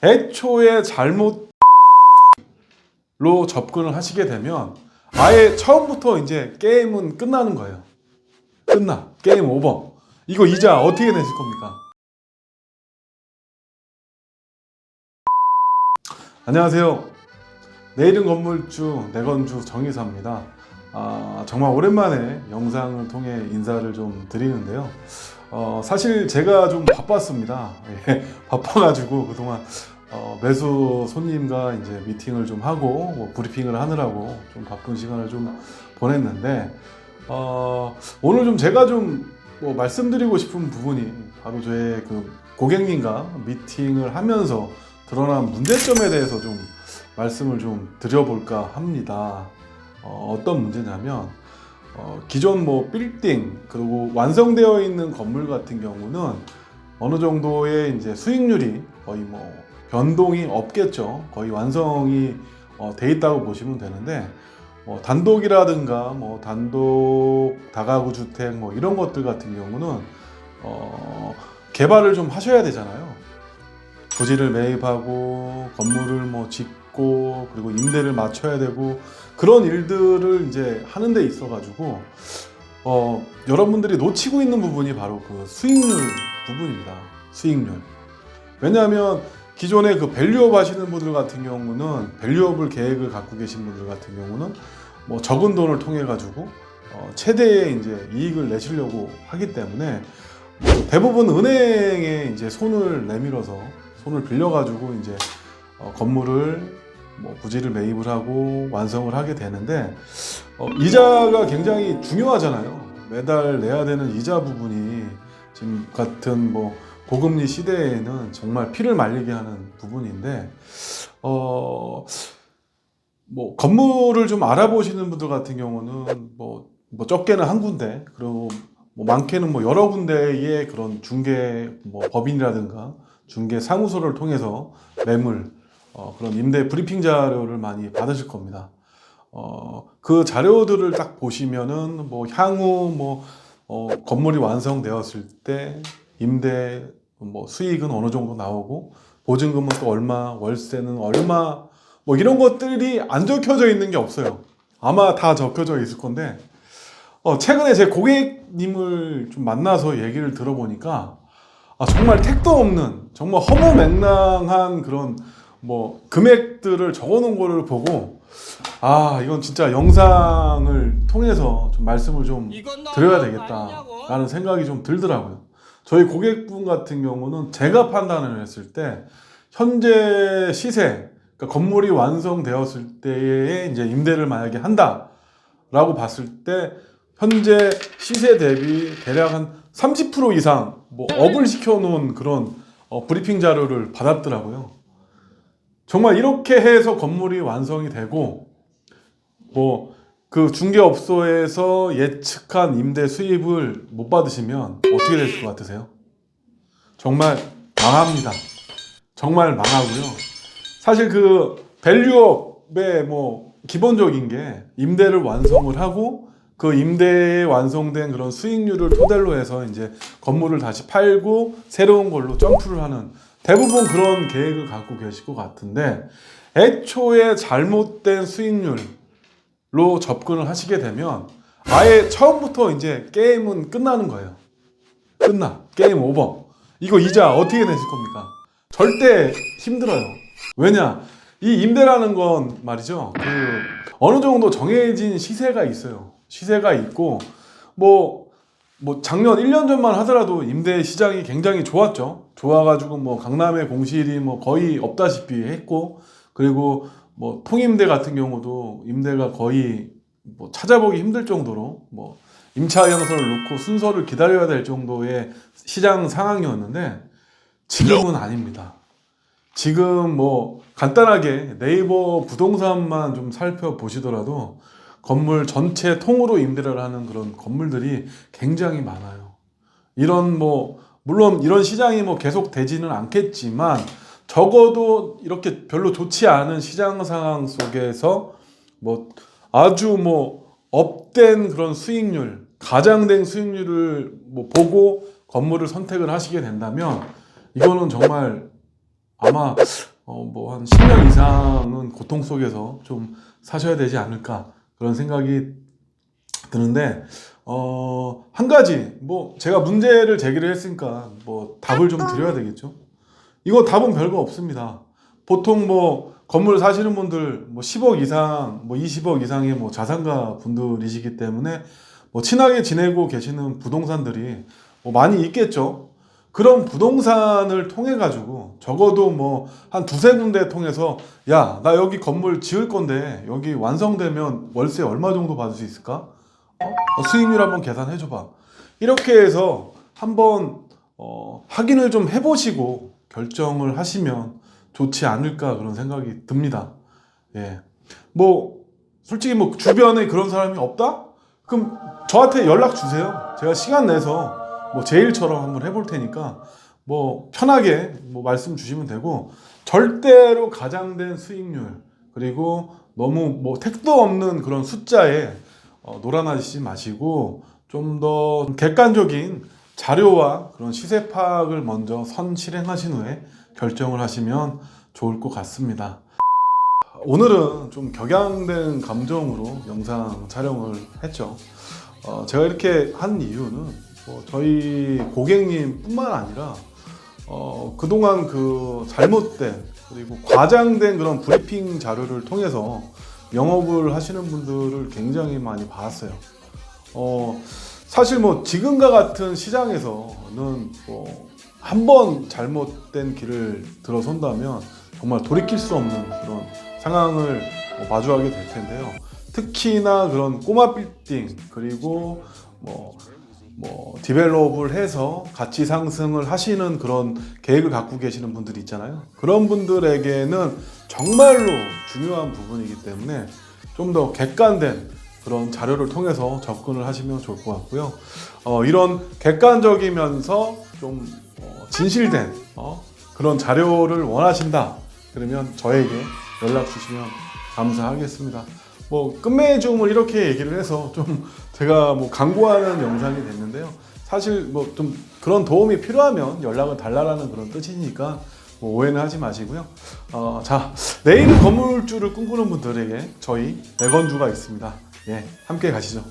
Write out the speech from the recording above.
애초에 잘못로 접근을 하시게 되면 아예 처음부터 이제 게임은 끝나는 거예요. 게임 오버. 이거 이자 어떻게 내실 겁니까? 안녕하세요. 내일은 건물주 내건주 정의사입니다. 정말 오랜만에 영상을 통해 인사를 좀 드리는데요. 사실 제가 좀 바빴습니다. 바빠가지고 그동안 매수 손님과 이제 미팅을 좀 하고 브리핑을 하느라고 좀 바쁜 시간을 좀 보냈는데, 오늘 좀 제가 좀 말씀드리고 싶은 부분이 바로 저의 그 고객님과 미팅을 하면서 드러난 문제점에 대해서 좀 말씀을 좀 드려볼까 합니다. 어떤 문제냐면, 기존 빌딩 그리고 완성되어 있는 건물 같은 경우는 어느 정도의 이제 수익률이 거의 변동이 없겠죠. 거의 완성이 돼 있다고 보시면 되는데, 단독이라든가 단독 다가구 주택 이런 것들 같은 경우는 개발을 좀 하셔야 되잖아요. 부지를 매입하고 건물을 짓고 그리고 임대를 맞춰야 되고 그런 일들을 이제 하는 데 있어 가지고 여러분들이 놓치고 있는 부분이 바로 그 수익률 부분입니다. 수익률. 왜냐하면 기존에 그 밸류업 하시는 분들 같은 경우는, 밸류업을 계획을 갖고 계신 분들 같은 경우는 적은 돈을 통해 가지고 최대의 이제 이익을 내시려고 하기 때문에 대부분 은행에 이제 손을 내밀어서 손을 빌려 가지고 이제 건물을 부지를 매입을 하고 완성을 하게 되는데, 이자가 굉장히 중요하잖아요. 매달 내야 되는 이자 부분이 지금 같은 고금리 시대에는 정말 피를 말리게 하는 부분인데, 건물을 좀 알아보시는 분들 같은 경우는 적게는 한 군데, 그리고 많게는 여러 군데의 그런 중개 법인이라든가 중개 사무소를 통해서 매물 그런 임대 브리핑 자료를 많이 받으실 겁니다. 그 자료들을 딱 보시면은 향후 건물이 완성되었을 때 임대 수익은 어느 정도 나오고 보증금은 또 얼마, 월세는 얼마, 이런 것들이 안 적혀져 있는 게 없어요. 아마 다 적혀져 있을 건데, 최근에 제 고객님을 좀 만나서 얘기를 들어보니까 정말 택도 없는, 정말 허무맹랑한 그런 금액들을 적어놓은 거를 보고, 이건 진짜 영상을 통해서 좀 말씀을 좀 드려야 되겠다라는 생각이 좀 들더라고요. 저희 고객분 같은 경우는 제가 판단을 했을 때 현재 시세, 그러니까 건물이 완성되었을 때에 이제 임대를 만약에 한다라고 봤을 때 현재 시세 대비 대략 한 30% 이상 업을 시켜놓은 그런 브리핑 자료를 받았더라고요. 정말 이렇게 해서 건물이 완성이 되고 그 중개업소에서 예측한 임대 수입을 못 받으시면 어떻게 되실 것 같으세요? 정말 망합니다. 정말 망하고요. 사실 그 밸류업의 기본적인 게 임대를 완성을 하고 그 임대에 완성된 그런 수익률을 토대로 해서 이제 건물을 다시 팔고 새로운 걸로 점프를 하는, 대부분 그런 계획을 갖고 계실 것 같은데, 애초에 잘못된 수익률로 접근을 하시게 되면 아예 처음부터 이제 게임은 끝나는 거예요. 게임 오버. 이거 이자 어떻게 내실 겁니까? 절대 힘들어요. 왜냐? 이 임대라는 건 말이죠. 어느 정도 정해진 시세가 있어요. 시세가 있고, 작년 1년 전만 하더라도 임대 시장이 굉장히 좋았죠. 좋아가지고 강남의 공실이 거의 없다시피 했고, 그리고 통임대 같은 경우도 임대가 거의 찾아보기 힘들 정도로 임차 영서를 놓고 순서를 기다려야 될 정도의 시장 상황이었는데, 지금은 아닙니다. 지금 간단하게 네이버 부동산만 좀 살펴보시더라도 건물 전체 통으로 임대를 하는 그런 건물들이 굉장히 많아요. 물론 이런 시장이 계속 되지는 않겠지만, 적어도 이렇게 별로 좋지 않은 시장 상황 속에서 아주 업된 그런 수익률, 가장된 수익률을 보고 건물을 선택을 하시게 된다면, 이거는 정말 아마 뭐 한 10년 이상은 고통 속에서 좀 사셔야 되지 않을까 그런 생각이 드는데 한 가지 뭐 제가 문제를 제기를 했으니까 뭐 답을 좀 드려야 되겠죠. 이거 답은 별거 없습니다. 보통 뭐 건물 사시는 분들 뭐 10억 이상, 뭐 20억 이상의 뭐 자산가 분들이시기 때문에 뭐 친하게 지내고 계시는 부동산들이 뭐 많이 있겠죠. 그런 부동산을 통해 가지고 적어도 뭐 한 두세 군데 통해서 야, 나 여기 건물 지을 건데 여기 완성되면 월세 얼마 정도 받을 수 있을까? 수익률 한번 계산해 줘봐. 이렇게 해서 한번 확인을 좀 해보시고 결정을 하시면 좋지 않을까 그런 생각이 듭니다. 예. 뭐 솔직히 뭐 주변에 그런 사람이 없다? 그럼 저한테 연락 주세요. 제가 시간 내서 뭐 제 일처럼 한번 해볼 테니까 뭐 편하게 뭐 말씀 주시면 되고, 절대로 가장된 수익률 그리고 너무 뭐 택도 없는 그런 숫자에 놀아나시지 마시고 좀 더 객관적인 자료와 그런 시세 파악을 먼저 실행하신 후에 결정을 하시면 좋을 것 같습니다. 오늘은 좀 격양된 감정으로 영상 촬영을 했죠. 제가 이렇게 한 이유는 뭐 저희 고객님 뿐만 아니라 그동안 그 잘못된 그리고 과장된 그런 브리핑 자료를 통해서 영업을 하시는 분들을 굉장히 많이 봤어요. 사실 뭐 지금과 같은 시장에서는 뭐 한 번 잘못된 길을 들어선다면 정말 돌이킬 수 없는 그런 상황을 마주하게 될 텐데요. 특히나 그런 꼬마 빌딩 그리고 뭐 디벨롭을 해서 가치 상승을 하시는 그런 계획을 갖고 계시는 분들이 있잖아요. 그런 분들에게는 정말로 중요한 부분이기 때문에 좀 더 객관된 그런 자료를 통해서 접근을 하시면 좋을 것 같고요. 이런 객관적이면서 좀 진실된 그런 자료를 원하신다 그러면 저에게 연락 주시면 감사하겠습니다. 뭐 끝맺음을 이렇게 얘기를 해서 좀 제가 뭐 광고하는 영상이 됐는데요. 사실 뭐 좀 그런 도움이 필요하면 연락을 달라라는 그런 뜻이니까 뭐 오해는 하지 마시고요. 자, 내일은 건물주를 꿈꾸는 분들에게 저희 매건주가 있습니다. 예, 함께 가시죠.